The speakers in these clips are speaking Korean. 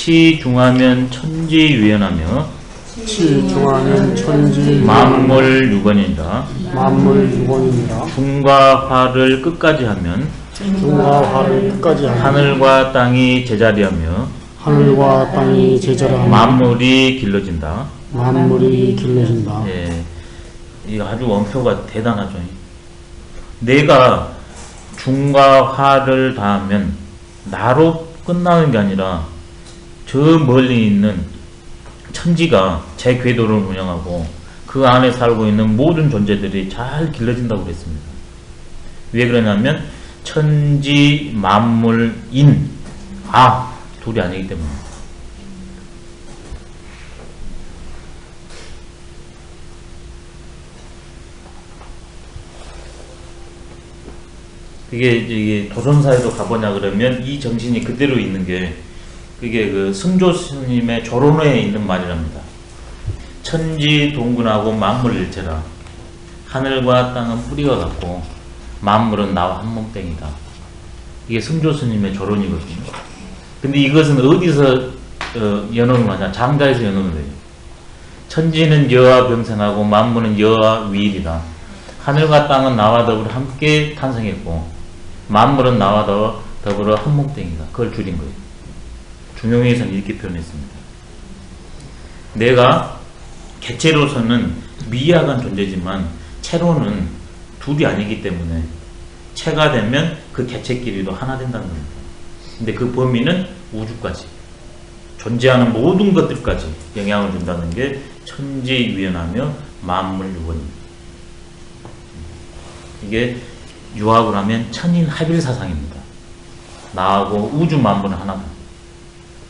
치중하면 천지유연하며 치중하면 천지 만물유건이니라. 만물유건이니라. 중과 화를 끝까지 하면 중과 화를 끝까지 하며 하늘과 땅이 제자리하며 하늘과 땅이 제자리하며 만물이 길러진다. 만물이 길러진다. 예, 이 아주 원표가 대단하죠. 내가 중과 화를 다하면 나로 끝나는 게 아니라 저 멀리 있는 천지가 제 궤도를 운영하고 그 안에 살고 있는 모든 존재들이 잘 길러진다고 그랬습니다. 왜 그러냐면 천지 만물인 둘이 아니기 때문에. 이게 도선사에도 가보냐 그러면 이 정신이 그대로 있는 게 그게 그 승조 스님의 조론회에 있는 말이랍니다. 천지 동군하고 만물 일체라. 하늘과 땅은 뿌리가 같고 만물은 나와 한 몸땡이다. 이게 승조 스님의 조론이거든요. 근데 이것은 어디서 연원을 하냐? 장자에서 연원을 해요. 천지는 여와 병생하고 만물은 여와 위일이다. 하늘과 땅은 나와 더불어 함께 탄생했고 만물은 나와 더불어 한 몸땡이다. 그걸 줄인 거예요. 중용에서는 이렇게 표현했습니다. 내가 개체로서는 미약한 존재지만 체로는 둘이 아니기 때문에 체가 되면 그 개체끼리도 하나 된다는 겁니다. 근데 그 범위는 우주까지 존재하는 모든 것들까지 영향을 준다는 게 천지유연하며 만물유건입니다. 이게 유학을 하면 천인합일사상입니다. 나하고 우주 만물은 하나다.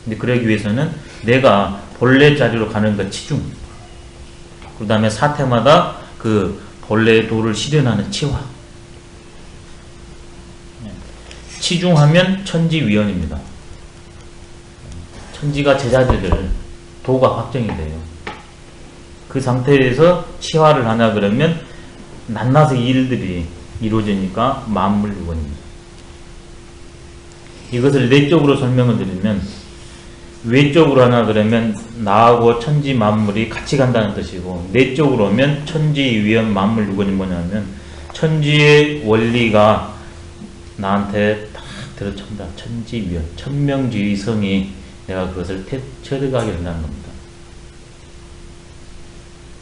근데 그러기 위해서는 내가 본래 자리로 가는 것 치중, 그 다음에 사태마다 그 본래의 도를 실현하는 치화. 치중하면 천지위연입니다. 천지가 제자들을 도가 확정이 돼요. 그 상태에서 치화를 하냐 그러면 낱낱의 일들이 이루어지니까 만물유건입니다. 이것을 내적으로 설명을 드리면 외적으로 하나 그러면 나하고 천지 만물이 같이 간다는 뜻이고, 내적으로 오면 천지위연 만물유건이 뭐냐면 천지의 원리가 나한테 딱 들어찬다. 천지위연 천명지위성이 내가 그것을 체득하게 된다는 겁니다.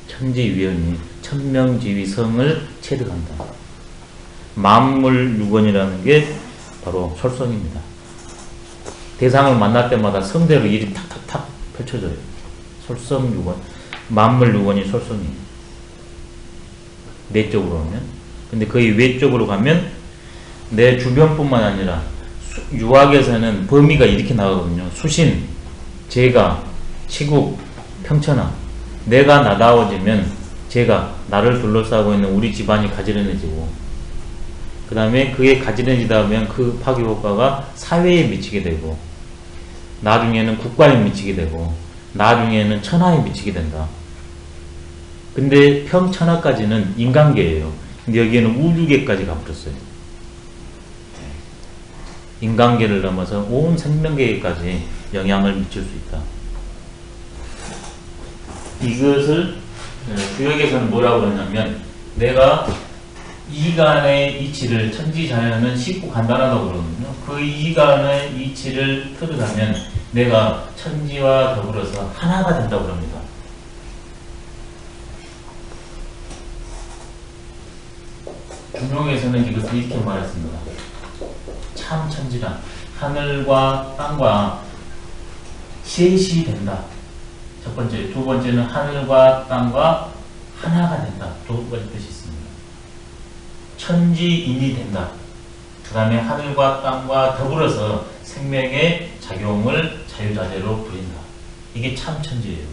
천지위연이 천명지위성을 체득한다. 만물유건이라는 게 바로 솔성입니다. 대상을 만날 때마다 성대로 일이 탁탁탁 펼쳐져요. 솔성유건, 만물유건이 솔성이에요. 내적으로 오면. 근데 거의 외적으로 가면 내 주변뿐만 아니라 유학에서는 범위가 이렇게 나가거든요. 수신, 제가, 치국, 평천하. 내가 나다워지면 제가, 나를 둘러싸고 있는 우리 집안이 가지런해지고, 그 다음에 그게 가지런해지다 보면 그 파괴효과가 사회에 미치게 되고, 나중에는 국가에 미치게 되고, 나중에는 천하에 미치게 된다. 근데 평천하까지는 인간계예요. 근데 여기에는 우주계까지 가버렸어요. 인간계를 넘어서 온 생명계까지 영향을 미칠 수 있다. 이것을 구역에서는 뭐라고 그러냐면, 내가 이간의 이치를, 천지자연은 쉽고 간단하다고 그러거든요. 그 이간의 이치를 틀어가면 내가 천지와 더불어서 하나가 된다고 합니다. 중용에서는 이것을 이렇게 말했습니다. 참 천지란 하늘과 땅과 셋이 된다. 첫 번째. 두 번째는 하늘과 땅과 하나가 된다. 두 가지 뜻이 있습니다. 천지인이 된다. 그 다음에 하늘과 땅과 더불어서 생명의 작용을 자유자재로 부린다. 이게 참천지예요.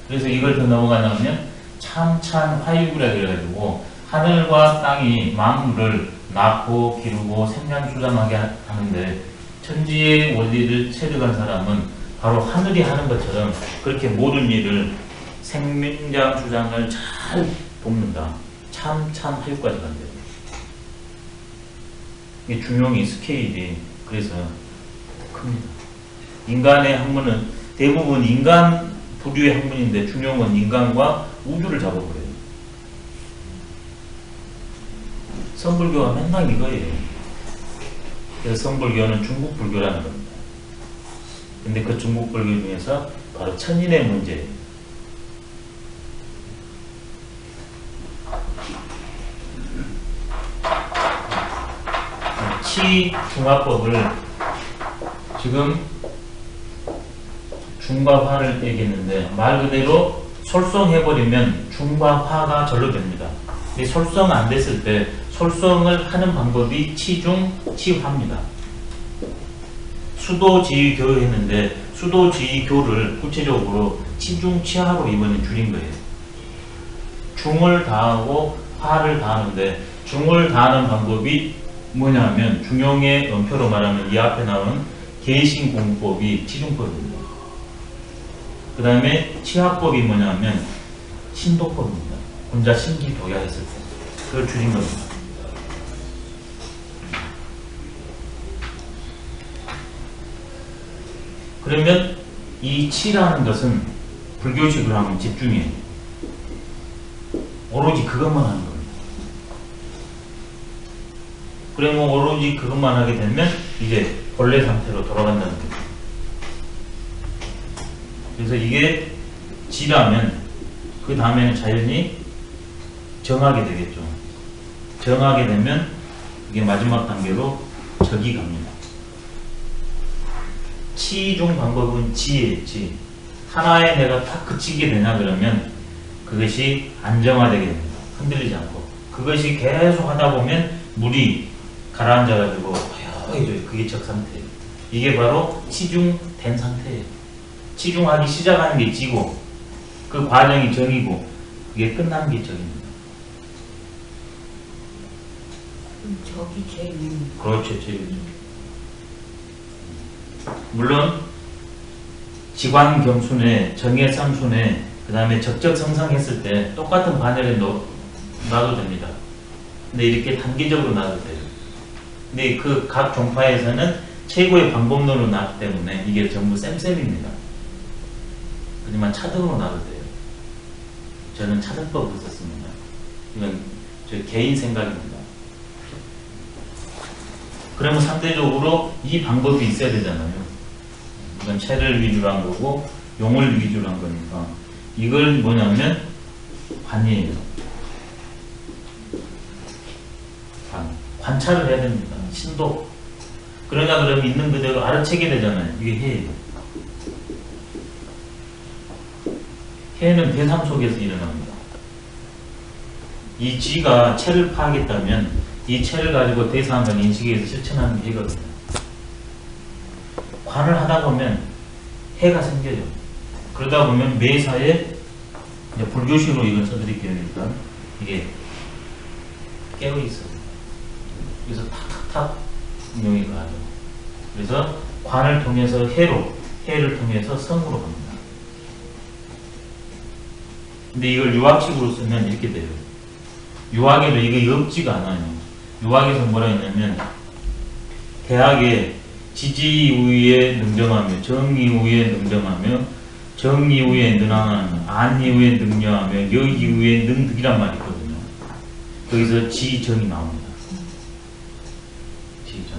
그래서 이걸 더 넘어가냐면 참찬화유구라 그래가지고 하늘과 땅이 만물을 낳고 기르고 생장수장하게 하는데, 천지의 원리를 체득한 사람은 바로 하늘이 하는 것처럼 그렇게 모든 일을 생장수장을 잘 돕는다. 참찬화유까지 간대요. 이 중용이 스케일이 그래서 큽니다. 인간의 학문은 대부분 인간 부류의 학문인데 중용은 인간과 우주를 잡아버려요. 성불교가 맨날 이거예요. 그래서 성불교는 중국 불교라는 겁니다. 근데 그 중국 불교 중에서 바로 천인의 문제예요. 치중화법을 지금 중과 화를 얘기했는데 말 그대로 솔성해버리면 중과 화가 절로 됩니다. 근데 솔성 안 됐을 때 솔성을 하는 방법이 치중, 치화입니다. 수도지휘교 했는데 수도지휘교를 구체적으로 치중, 치화로 이번에 줄인 거예요. 중을 다하고 화를 다하는데 중을 다하는 방법이 뭐냐면 중용의 음표로 말하면 이 앞에 나오는 계신공법이 치중법입니다. 그 다음에 치화법이 뭐냐면 신도법입니다. 혼자 신기도야 했을 때 그걸 줄인 겁니다. 그러면 이 치라는 것은 불교식으로 하면 집중이에요. 오로지 그것만 하는 겁니다. 그러면 오로지 그것만 하게 되면 이제 본래 상태로 돌아간다는 거죠. 그래서 이게 지라면 그 다음에는 자연히 정하게 되겠죠. 정하게 되면 이게 마지막 단계로 적이 갑니다. 치중 방법은 지예요. 지. 하나에 내가 탁 그치게 되냐 그러면 그것이 안정화되게 됩니다. 흔들리지 않고. 그것이 계속 하다 보면 물이 가라앉아가지고 허여해져요. 그게 적상태예요. 이게 바로 치중된 상태예요. 치중하기 시작하는 게 지고 그 과정이 정이고 그게 끝나는 게 적입니다. 적이 제일 그렇죠. 제일. 물론 지관경순회, 정예삼순회 그 다음에 적적성상했을 때 똑같은 반열에 놔도 됩니다. 근데 이렇게 단기적으로 놔도 돼요. 근데 그 각 종파에서는 최고의 방법론으로 놨기 때문에 이게 전부 쌤쌤입니다. 하지만 차등으로 놔도 돼요. 저는 차등법을 썼습니다. 이건 제 개인 생각입니다. 그러면 상대적으로 이 방법이 있어야 되잖아요. 이건 체를 위주로 한 거고 용을 위주로 한 거니까 이걸 뭐냐면 관이에요. 관찰을 해야 됩니다. 신도. 그러냐 그러면 있는 그대로 알아채게 되잖아요. 이게 해예요. 해는 대상 속에서 일어납니다. 이 지가 체를 파하겠다면 이 체를 가지고 대상을 인식해서 실천하는 게 해거든요. 관을 하다 보면 해가 생겨요. 그러다 보면 매사에 이제 불교식으로 이걸 써드릴게요. 일단 이게 깨어있어요. 그래서 탁탁탁 운용이 가죠. 그래서 관을 통해서 해를 통해서 성으로 갑니다. 근데 이걸 유학식으로 쓰면 이렇게 돼요. 유학에도 이게 없지가 않아요. 유학에서 뭐라 했냐면 대학에 지지 이후에 능정하며 정 이후에 능정하며 정 이후에 능하며 안 이후에 능려하며 여 이후에 능득이란 말이 있거든요. 거기서 지정이 나옵니다. 지정.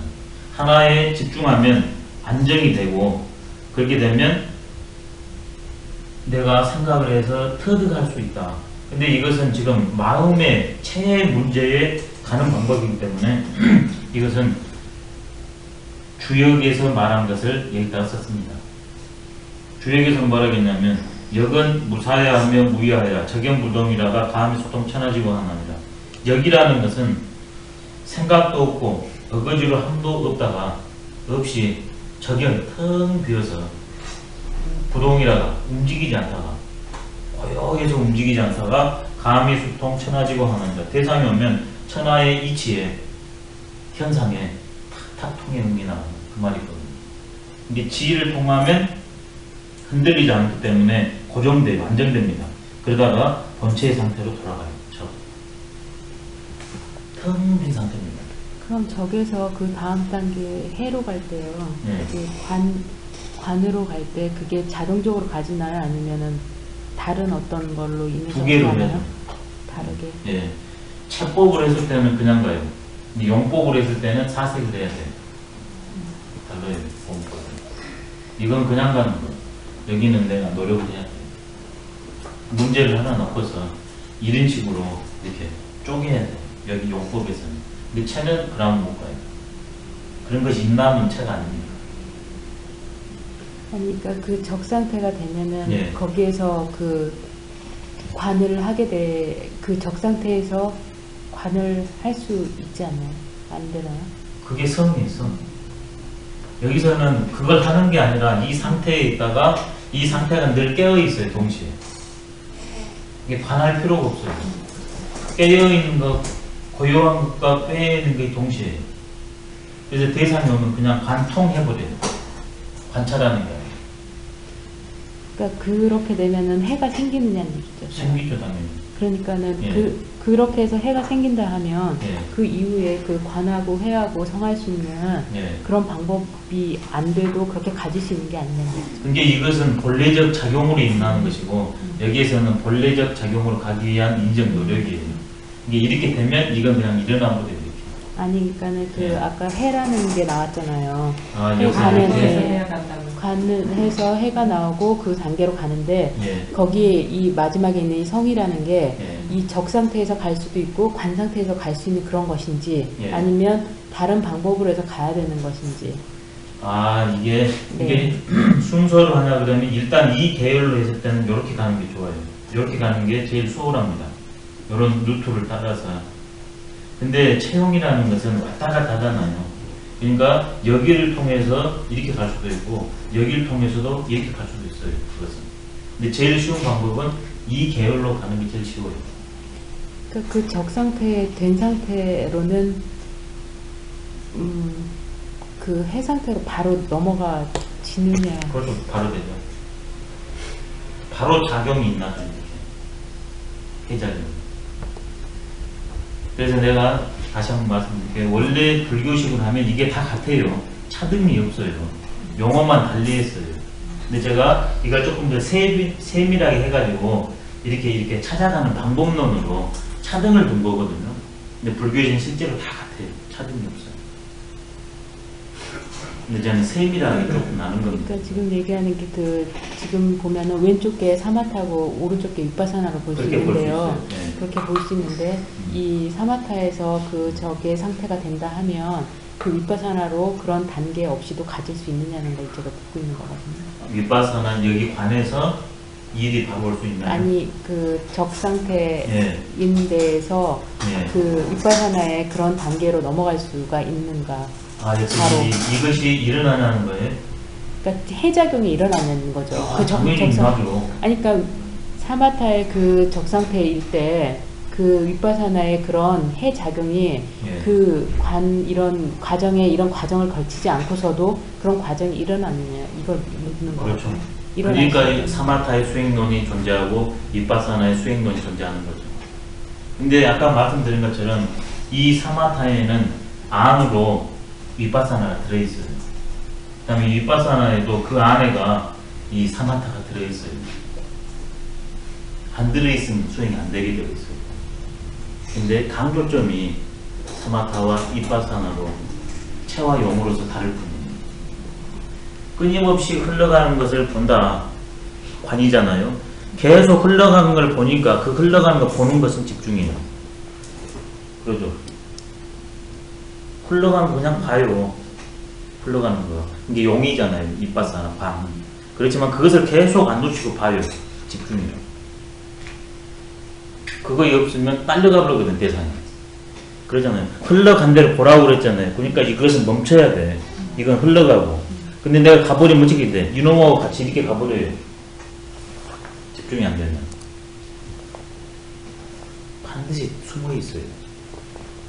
하나에 집중하면 안정이 되고 그렇게 되면 내가 생각을 해서 터득할 수 있다. 근데 이것은 지금 마음의 체의 문제에 가는 방법이기 때문에 이것은 주역에서 말한 것을 여기다가 썼습니다. 주역에서 뭐라 했냐면 역은 무사야하며 무야하야 적연불동이라가 다음에 소통천하지고 하나입니다. 역이라는 것은 생각도 없고 어거지로 함도 없다가 없이 적연 텅 비어서 부동이라가 움직이지 않다가 고요해서 움직이지 않다가 감히 수통 천하지고 하나입니다. 대상이 오면 천하의 이치에 현상에 탁탁 통해 응이나 그 말이거든요. 이게 지를 통하면 흔들리지 않기 때문에 고정돼요. 안정됩니다. 그러다가 본체의 상태로 돌아가요. 텅 빈 상태입니다. 그럼 적에서 그 다음 단계 해로 갈 때요. 네. 이게 관으로 갈 때 그게 자동적으로 가지나요? 아니면은 다른 어떤 걸로 인해서 두 개로 가나요? 해요. 다르게. 예. 채법을 했을 때는 그냥 가요. 근데 용법을 했을 때는 사색을 해야 돼요. 달라요. 공법은. 이건 그냥 가는 거예요. 여기는 내가 노력을 해야 돼요. 문제를 하나 넣고서 이런 식으로 이렇게 쪼개야 돼요. 여기 용법에서는. 근데 채는 그러면 못 가요. 그런 것이 있나면 채가 아닙니다. 아니, 그러니까 그 적상태가 되면은 예. 거기에서 그 관을 하게 돼, 그 적상태에서 관을 할 수 있지 않나요? 안 되나요? 그게 성이에요, 성. 여기서는 그걸 하는 게 아니라 이 상태에 있다가 이 상태가 늘 깨어 있어요, 동시에. 이게 관할 필요가 없어요. 깨어 있는 것, 고요한 것과 깨어 있는 게 동시에. 그래서 대상이 오면 그냥 관통해버려요. 관찰하는 게 아니에요. 그러니까 그렇게 되면은 해가 생기느냐는 얘기죠. 생기죠, 당연히. 그러니까는 예. 그렇게 해서 해가 생긴다 하면 예. 그 이후에 그 관하고 해하고 성할 수 있는 예. 그런 방법이 안 돼도 그렇게 가질 수 있는 게 아니냐는 얘기죠. 근데 이것은 본래적 작용으로 인하는 것이고, 여기에서는 본래적 작용으로 가기 위한 인정 노력이에요. 이게 이렇게 되면 이건 그냥 일어나 버려요. 이렇게. 아니, 그러니까는 그 예. 아까 해라는 게 나왔잖아요. 아, 해 여기서 가는 이렇게. 해, 관을 해서 해가 나오고 그 단계로 가는데 예. 거기에 이 마지막에 있는 이 성이라는 게 예. 이 적 상태에서 갈 수도 있고 관 상태에서 갈 수 있는 그런 것인지 예. 아니면 다른 방법으로 해서 가야 되는 것인지. 아, 이게 네. 순서로 하냐 그러면 일단 이 계열로 했을 때는 이렇게 가는 게 좋아요. 이렇게 가는 게 제일 수월합니다. 이런 루트를 따라서. 근데 채용이라는 것은 왔다 갔다 하잖아요. 그러니까 여기를 통해서 이렇게 갈 수도 있고 여기를 통해서도 이렇게 갈 수도 있어요. 그것은. 근데 제일 쉬운 방법은 이 계열로 가는 게 제일 쉬워요. 그러니까 그 적 상태 된 상태로는 그 해 상태로 바로 넘어가 지느냐. 그것도 바로 되죠. 바로 작용이 있나 이렇게 해작용. 그래서 내가 다시 한번 말씀드릴게요. 원래 불교식으로 하면 이게 다 같아요. 차등이 없어요. 용어만 달리했어요. 근데 제가 이걸 조금 더 세밀하게 해가지고 이렇게 찾아가는 방법론으로 차등을 둔 거거든요. 근데 불교에서는 실제로 다 같아요. 차등이 없어요. 근데 저는 세밀하게 조금 나눈 겁니다. 그러니까 지금 얘기하는 게 그 지금 보면은 왼쪽 게 사마타고 오른쪽 게 윗바사나로 볼 수 그렇게 볼 수 있는데요. 있어요. 네. 그렇게 볼 수 있는데 이 사마타에서 그 적의 상태가 된다 하면 그 윗바사나로 그런 단계 없이도 가질 수 있느냐는 걸 제가 묻고 있는 거거든요. 윗바사는 여기 관해서 일이 바볼 수 있나요? 아니 그 적 상태인 예. 데에서 예. 그 윗바사나의 그런 단계로 넘어갈 수가 있는가? 아, 역시 바로. 이것이 일어나는 거예요? 그러니까 해작용이 일어나는 거죠. 아, 그 당연히 적상 나죠. 아니 그러니까 사마타의 그 적상태일 때 그 윗바사나의 그런 해 작용이 예. 그 이런 과정에 이런 과정을 걸치지 않고서도 그런 과정이 일어나느냐 이걸 묻는 거죠. 그렇죠. 그러니까 이 사마타의 수행론이 존재하고 윗바사나의 수행론이 존재하는 거죠. 근데 아까 말씀드린 것처럼 이 사마타에는 안으로 윗바사나가 들어있어요. 그 다음에 윗바사나에도 그 안에가 이 사마타가 들어있어요. 안 들어있으면 수행이 안 되게 되어 있어요. 근데 강조점이 사마타와 윗바사나로 체와 용으로서 다를 뿐이에요. 끊임없이 흘러가는 것을 본다. 관이잖아요. 계속 흘러가는 걸 보니까 그 흘러가는 거 보는 것은 집중이에요. 그러죠. 흘러가는 거 그냥 봐요. 흘러가는 거. 이게 용이잖아요. 윗바사나 방. 그렇지만 그것을 계속 안 놓치고 봐요. 집중이에요. 그거에 없으면 딸려가 버리거든, 대상이. 그러잖아요. 흘러간 대로 보라고 그랬잖아요. 그러니까 이것은 멈춰야 돼. 이건 흘러가고. 근데 내가 가버리면 어떻게 돼? 이놈하고 같이 이렇게 가버려요. 집중이 안 되면. 반드시 숨어 있어요.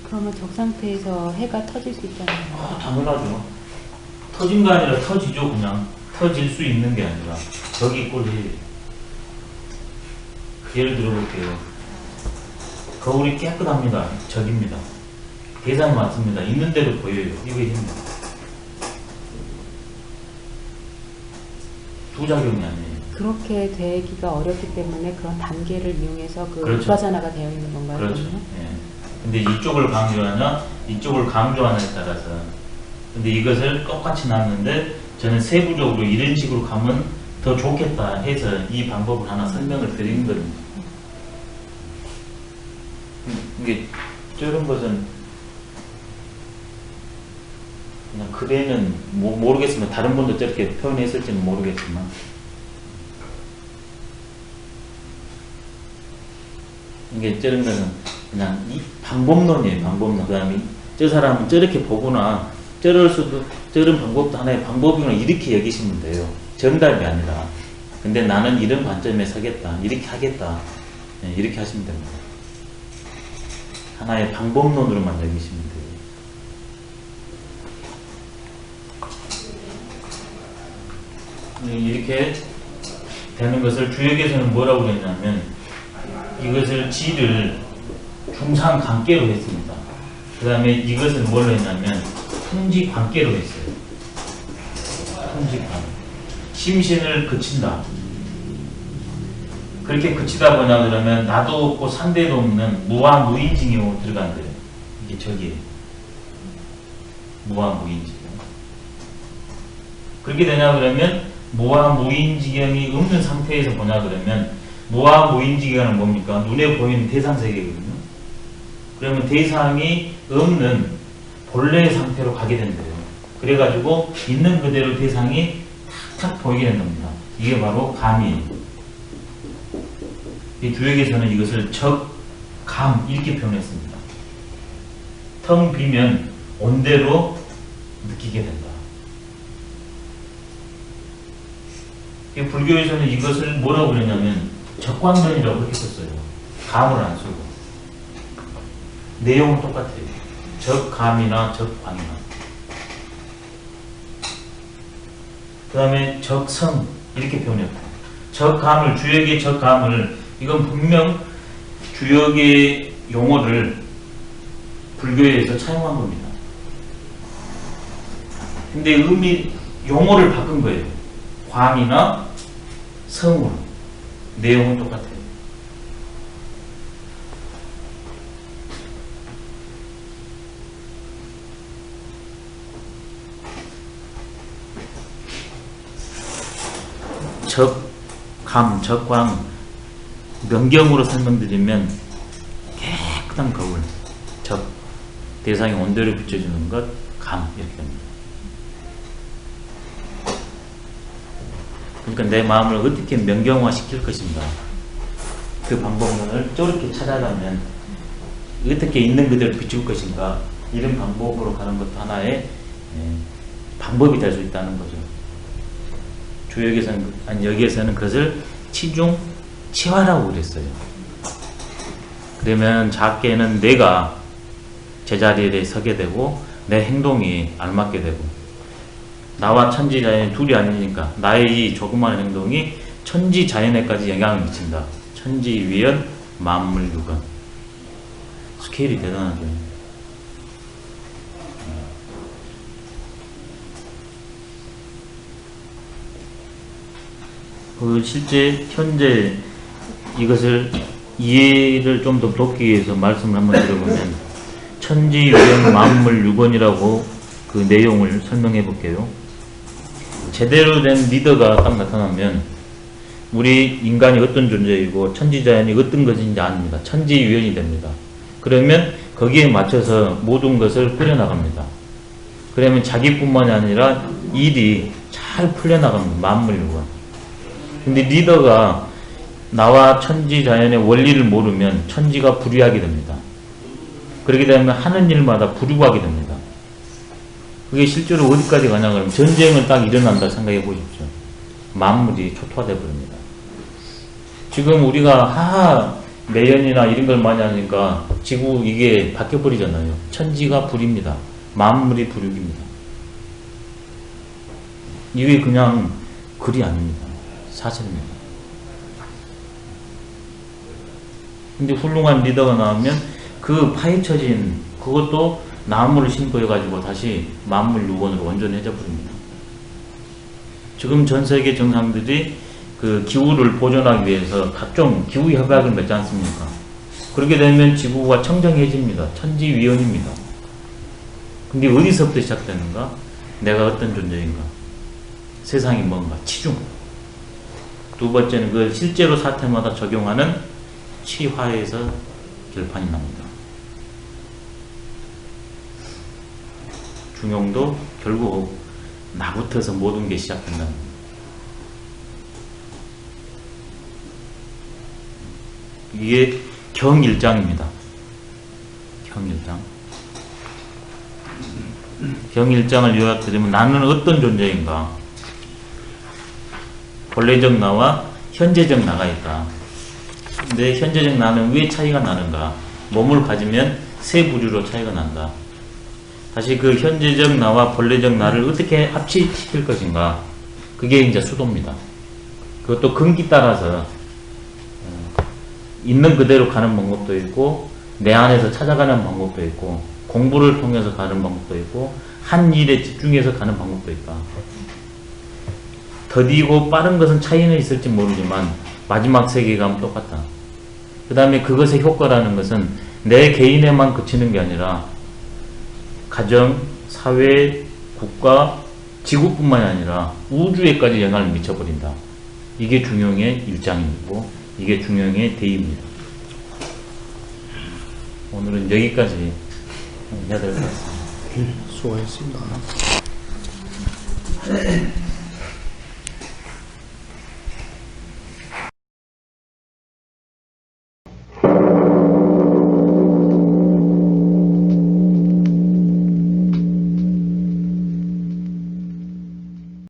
그러면 적 상태에서 해가 터질 수 있잖아요. 아, 당연하죠. 터진 거 아니라 터지죠, 그냥. 터질 수 있는 게 아니라. 적이 꼴이. 예를 들어볼게요. 거울이 깨끗합니다. 적입니다. 대상이 맞습니다. 있는 대로 보여요. 이거 힘입니다. 부작용이 아니에요. 그렇게 되기가 어렵기 때문에 그런 단계를 이용해서 그 그렇죠. 위파사나가 되어 있는 건가요? 그렇죠. 그러면? 예. 근데 이쪽을 강조하냐, 이쪽을 강조하냐에 따라서. 근데 이것을 똑같이 놨는데 저는 세부적으로 이런 식으로 가면 더 좋겠다 해서 이 방법을 하나 설명을 드린 겁니다. 이게 저런 것은 그냥 글에는 모르겠지만 다른 분도 저렇게 표현했을지는 모르겠지만 이게 저런 거는 그냥 이 방법론이에요. 방법론. 그 다음에 저 사람은 저렇게 보거나 저런 방법도 하나의 방법이구나 이렇게 여기시면 돼요. 정답이 아니라. 근데 나는 이런 관점에 서겠다. 이렇게 하겠다. 네, 이렇게 하시면 됩니다. 하나의 방법론으로만 여기시면 돼요. 이렇게 되는 것을 주역에서는 뭐라고 그랬냐면 이것을 지를 중상 관계로 했습니다. 그 다음에 이것을 뭘로 했냐면 품지 관계로 했어요. 품지 관계. 심신을 그친다. 그렇게 그치다 보냐 그러면 나도 없고 상대도 없는 무아무인징으로 들어간대요. 이게 저기에 무아무인징. 그렇게 되냐 그러면 무아무인지경이 없는 상태에서 보냐 그러면 무아무인지경은 뭡니까? 눈에 보이는 대상세계거든요. 그러면 대상이 없는 본래의 상태로 가게 된대요. 그래가지고 있는 그대로 대상이 탁탁 보이게 된 겁니다. 이게 바로 감이에요. 이 주역에서는 이것을 적감 이렇게 표현했습니다. 텅 비면 온대로 느끼게 된다. 이 불교에서는 이것을 뭐라고 그러냐면 적광론이라고 그렇게 썼어요. 감을 안 쓰고. 내용은 똑같아요. 적감이나 적광이나. 그 다음에 적성 이렇게 표현했고 적감을 주역의 적감을 이건 분명 주역의 용어를 불교에서 차용한 겁니다. 근데 용어를 바꾼 거예요. 광이나 성으로. 내용은 똑같아요. 적감, 적광 명경으로 설명드리면 깨끗한 거울, 적 대상에 온도를 붙여주는 것, 감 이렇게 됩니다. 그러니까 내 마음을 어떻게 명경화 시킬 것인가 그 방법론을 저렇게 찾아가면 어떻게 있는 그대로 비출 것인가 이런 방법으로 가는 것도 하나의 방법이 될 수 있다는 거죠. 주역에서는 아니 여기에서는 그것을 치중 치화라고 그랬어요. 그러면 작게는 내가 제자리에 서게 되고 내 행동이 알맞게 되고 나와 천지자연이 둘이 아니니까 나의 이 조그마한 행동이 천지자연에까지 영향을 미친다. 천지위연 만물유건 스케일이 대단하죠. 실제 현재 이것을 이해를 좀 더 돕기 위해서 말씀을 한번 드려보면 천지유연 만물유건이라고 그 내용을 설명해 볼게요. 제대로 된 리더가 딱 나타나면 우리 인간이 어떤 존재이고 천지자연이 어떤 것인지 압니다. 천지유연이 됩니다. 그러면 거기에 맞춰서 모든 것을 꾸려나갑니다. 그러면 자기뿐만이 아니라 일이 잘 풀려나갑니다. 만물유건. 근데 리더가 나와 천지자연의 원리를 모르면 천지가 불위하게 됩니다. 그렇게 되면 하는 일마다 불유하게 됩니다. 그게 실제로 어디까지 가냐 그러면 전쟁을 딱 일어난다 생각해 보십시오. 만물이 초토화되어 버립니다. 지금 우리가 매연이나 이런 걸 많이 하니까 지구 이게 바뀌어 버리잖아요. 천지가 불입니다. 만물이 불육입니다. 이게 그냥 글이 아닙니다. 사실입니다. 근데 훌륭한 리더가 나오면 그 파헤쳐진 그것도 나무를 심고 해가지고 다시 만물유건으로 원전해져 버립니다. 지금 전 세계 정상들이 그 기후를 보존하기 위해서 각종 기후 협약을 맺지 않습니까? 그렇게 되면 지구가 청정해집니다. 천지위원입니다. 근데 어디서부터 시작되는가? 내가 어떤 존재인가? 세상이 뭔가? 치중. 두 번째는 그 실제로 사태마다 적용하는 치화에서 결판이 납니다. 중용도 결국 나부터서 모든 게 시작된다는 겁니다. 이게 경일장입니다. 경일장. 경일장을 요약드리면 나는 어떤 존재인가? 본래적 나와 현재적 나가 있다. 근데 현재적 나는 왜 차이가 나는가? 몸을 가지면 세 부류로 차이가 난다. 다시 그 현재적 나와 본래적 나를 어떻게 합치시킬 것인가? 그게 이제 수도입니다. 그것도 근기 따라서 있는 그대로 가는 방법도 있고 내 안에서 찾아가는 방법도 있고 공부를 통해서 가는 방법도 있고 한 일에 집중해서 가는 방법도 있다. 더디고 빠른 것은 차이는 있을지 모르지만 마지막 세계감은 똑같다. 그 다음에 그것의 효과라는 것은 내 개인에만 그치는 게 아니라 가정, 사회, 국가, 지구뿐만이 아니라 우주에까지 영향을 미쳐버린다. 이게 중용의 일장이고 이게 중용의 대입니다. 오늘은 여기까지 해야 될 것 같습니다. 수고하셨습니다.